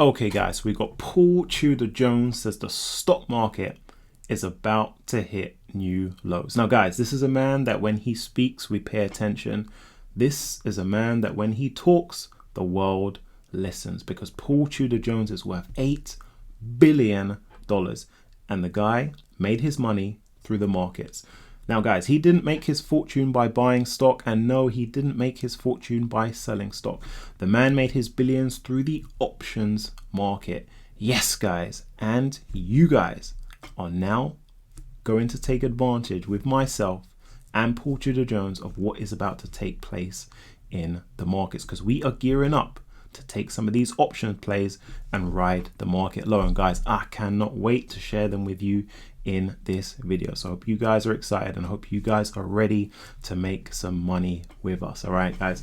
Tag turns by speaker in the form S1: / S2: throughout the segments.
S1: Okay guys, we got Paul Tudor Jones says the stock market is about to hit new lows. Now guys, this is a man that when he speaks, we pay attention. This is a man that when he talks, the world listens, because Paul Tudor Jones is worth $8 billion and the guy made his money through the markets. Now guys, he didn't make his fortune by buying stock, and no, he didn't make his fortune by selling stock. The man made his billions through the options market. Yes guys, and you guys are now going to take advantage with myself and Paul Tudor Jones of what is about to take place in the markets, because we are gearing up to take some of these option plays and ride the market low. And guys, I cannot wait to share them with you in this video. So I hope you guys are excited and I hope you guys are ready to make some money with us. All right guys,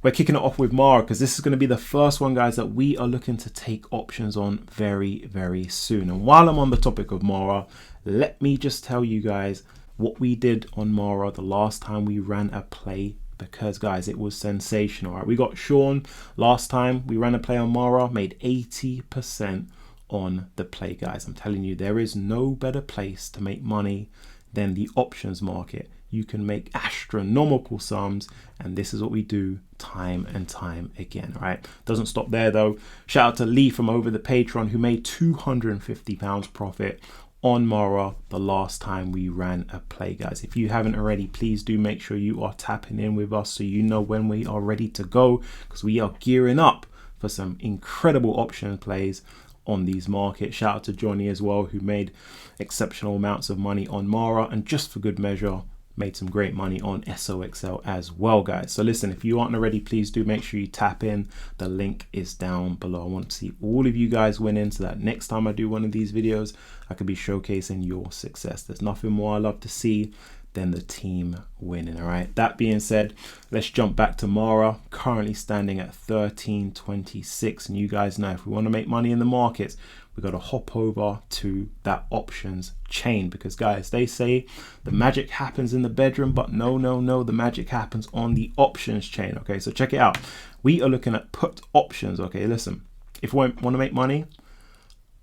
S1: we're kicking it off with Mara, because this is going to be the first one guys that we are looking to take options on very soon. And while I'm on the topic of Mara, let me just tell you guys what we did on Mara the last time we ran a play, because guys, it was sensational. All right, we got Sean last time we ran a play on Mara, made 80% on the play. Guys, I'm telling you, there is no better place to make money than the options market. You can make astronomical sums, and this is what we do time and time again. All right, doesn't stop there though. Shout out to Lee from over the Patreon, who made £250 profit on Mara the last time we ran a play. Guys, if you haven't already, please do make sure you are tapping in with us so you know when we are ready to go, because we are gearing up for some incredible option plays on these markets. Shout out to Johnny as well, who made exceptional amounts of money on Mara, and just for good measure made some great money on SOXL as well. Guys, so listen, if you aren't already, please do make sure you tap in. The link is down below. I want to see all of you guys winning, so that next time I do one of these videos, I could be showcasing your success. There's nothing more I love to see than the team winning. All right, that being said, let's jump back to Mara, currently standing at 13.26. And you guys know, if we want to make money in the markets, we got to hop over to that options chain, because guys, they say the magic happens in the bedroom, but no, the magic happens on the options chain. Okay, so check it out. We are looking at put options. Okay, listen, if we want to make money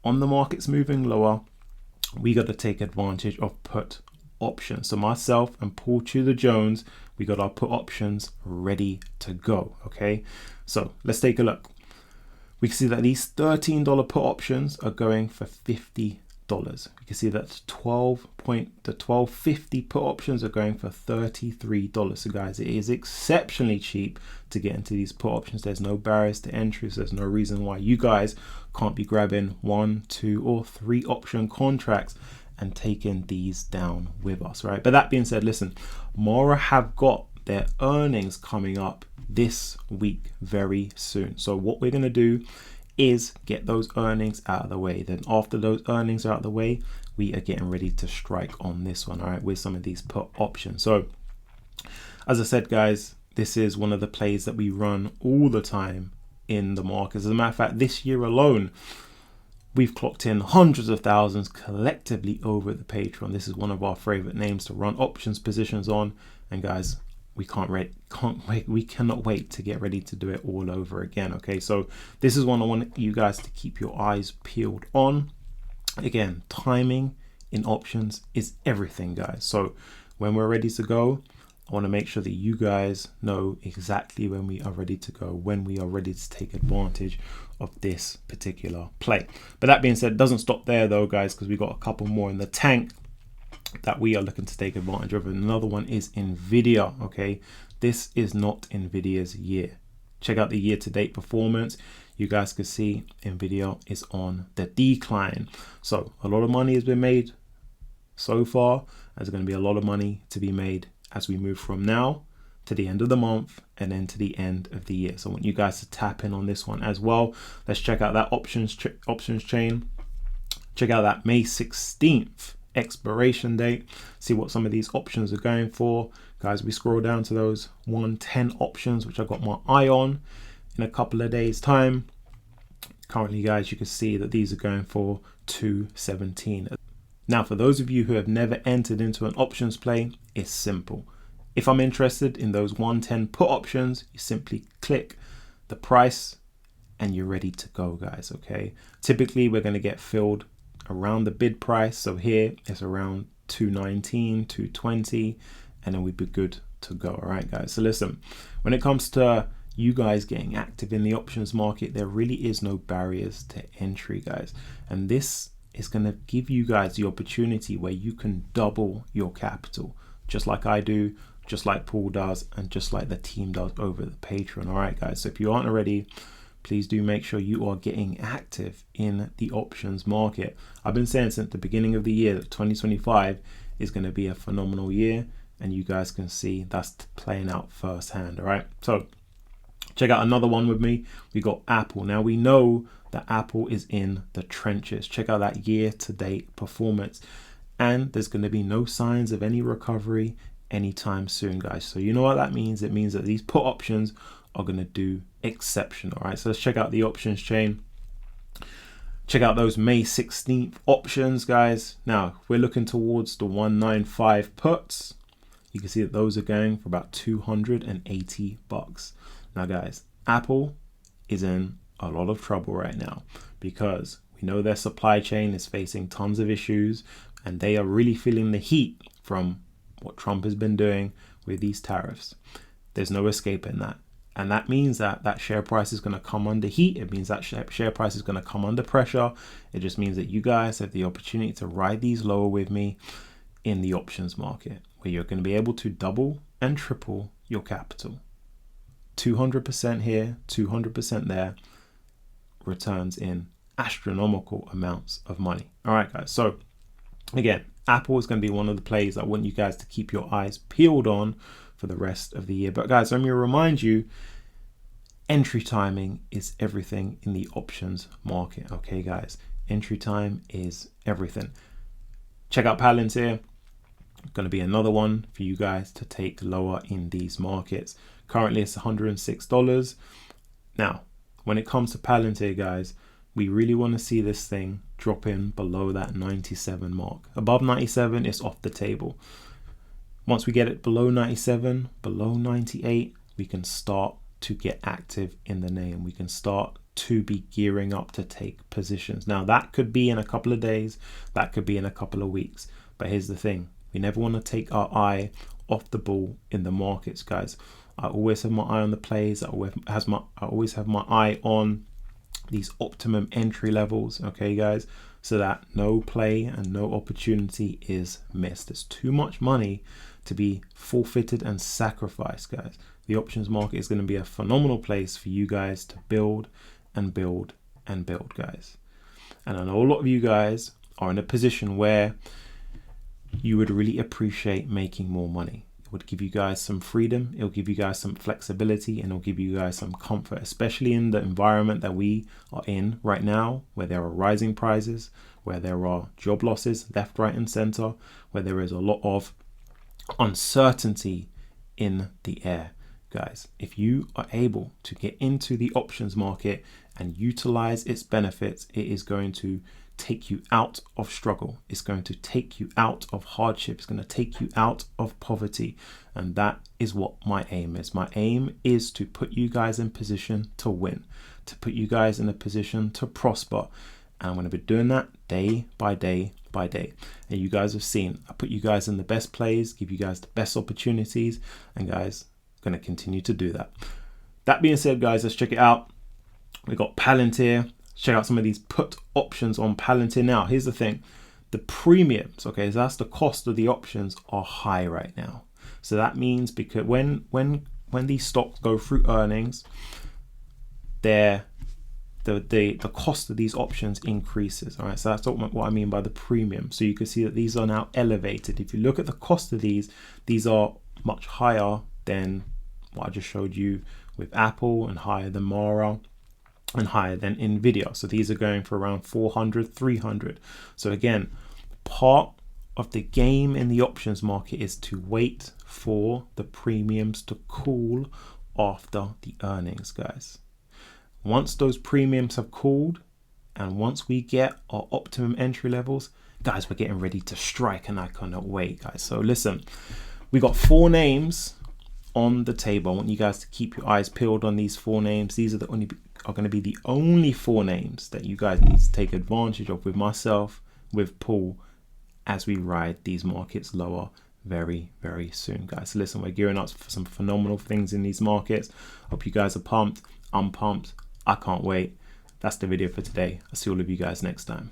S1: on the markets moving lower, we got to take advantage of put options. So myself and Paul Tudor Jones, we got our put options ready to go. Okay, so let's take a look. We can see that these $13 put options are going for $50. You can see that the 12.50 put options are going for $33. So guys, it is exceptionally cheap to get into these put options. There's no barriers to entry, so there's no reason why you guys can't be grabbing 1, 2, or 3 option contracts and taking these down with us, right? But that being said, listen, Mara have got their earnings coming up this week very soon. So what we're going to do is get those earnings out of the way. Then after those earnings are out of the way, we are getting ready to strike on this one, all right, with some of these put options. So as I said, guys, this is one of the plays that we run all the time in the markets. As a matter of fact, this year alone, we've clocked in hundreds of thousands collectively over the Patreon. This is one of our favorite names to run options positions on. And guys, we cannot wait to get ready to do it all over again. Okay, so this is one I want you guys to keep your eyes peeled on. Again, timing in options is everything, guys. So when we're ready to go, I want to make sure that you guys know exactly when we are ready to go, when we are ready to take advantage of this particular play. But that being said, it doesn't stop there though, guys, because we got a couple more in the tank that we are looking to take advantage of. And another one is NVDA. Okay, this is not NVIDIA's year. Check out the year-to-date performance. You guys can see NVIDIA is on the decline. So a lot of money has been made so far. There's going to be a lot of money to be made as we move from now to the end of the month and then to the end of the year. So I want you guys to tap in on this one as well. Let's check out that options chain. Check out that May 16th expiration date. See what some of these options are going for. Guys, we scroll down to those 110 options, which I got my eye on in a couple of days time. Currently, guys, you can see that these are going for 217. Now, for those of you who have never entered into an options play, it's simple. If I'm interested in those 110 put options, you simply click the price and you're ready to go, guys. Okay, typically we're going to get filled around the bid price. So here it's around 219, 220, and then we'd be good to go. All right, guys. So listen, when it comes to you guys getting active in the options market, there really is no barriers to entry, guys. And this is going to give you guys the opportunity where you can double your capital, just like I do, just like Paul does, and just like the team does over the Patreon. All right, guys. So if you aren't already, please do make sure you are getting active in the options market. I've been saying since the beginning of the year that 2025 is going to be a phenomenal year, and you guys can see that's playing out firsthand. All right, so check out another one with me. We got Apple. Now we know that Apple is in the trenches. Check out that year-to-date performance, and there's going to be no signs of any recovery anytime soon, guys. So you know what that means? It means that these put options are going to do exceptional. All right, so let's check out the options chain. Check out those May 16th options, guys. Now we're looking towards the 195 puts. You can see that those are going for about $280. Now guys, Apple is in a lot of trouble right now because we know their supply chain is facing tons of issues, and they are really feeling the heat from what Trump has been doing with these tariffs. There's no escaping that. And that means that that share price is going to come under heat. It means that share price is going to come under pressure. It just means that you guys have the opportunity to ride these lower with me in the options market, where you're going to be able to double and triple your capital. 200% here, 200% there, returns in astronomical amounts of money. All right, guys. So again, Apple is going to be one of the plays I want you guys to keep your eyes peeled on for the rest of the year. But guys, let me remind you, entry timing is everything in the options market. Okay, guys, entry time is everything. Check out Palantir. Going to be another one for you guys to take lower in these markets. Currently it's $106. Now, when it comes to Palantir, guys, we really want to see this thing drop in below that 97 mark. Above 97, it's off the table. Once we get it below 97, below 98, we can start to get active in the name. We can start to be gearing up to take positions. Now, that could be in a couple of days. That could be in a couple of weeks. But here's the thing. We never want to take our eye off the ball in the markets, guys. I always have my eye on the plays. I always have my eye on these optimum entry levels, okay, guys, so that no play and no opportunity is missed. There's too much money to be forfeited and sacrificed, guys. The options market is going to be a phenomenal place for you guys to build and build and build, guys. And I know a lot of you guys are in a position where you would really appreciate making more money. It would give you guys some freedom, it'll give you guys some flexibility, and it'll give you guys some comfort, especially in the environment that we are in right now, where there are rising prices, where there are job losses left, right, and center, where there is a lot of uncertainty in the air. Guys, if you are able to get into the options market and utilize its benefits, it is going to take you out of struggle. It's going to take you out of hardship. It's going to take you out of poverty. And that is what my aim is. My aim is to put you guys in position to win, to put you guys in a position to prosper. And I'm going to be doing that day by day by day. And you guys have seen, I put you guys in the best plays, give you guys the best opportunities, and guys, I'm going to continue to do that. That being said, guys, let's check it out. We got Palantir. Check out some of these put options on Palantir. Now, here's the thing. The premiums, okay, so that's the cost of the options, are high right now. So that means because when these stocks go through earnings, the cost of these options increases. All right, so that's what I mean by the premium. So you can see that these are now elevated. If you look at the cost of these are much higher than what I just showed you with Apple, and higher than Mara, and higher than NVDA. So these are going for around 400, 300. So again, part of the game in the options market is to wait for the premiums to cool after the earnings, guys. Once those premiums have cooled, and once we get our optimum entry levels, guys, we're getting ready to strike, and I cannot wait, guys. So listen, we got 4 names on the table. I want you guys to keep your eyes peeled on these 4 names. These are the are going to be the only 4 names that you guys need to take advantage of with myself, with Paul, as we ride these markets lower very, very soon, guys. So listen, we're gearing up for some phenomenal things in these markets. Hope you guys are pumped. I'm pumped. I can't wait. That's the video for today. I'll see all of you guys next time.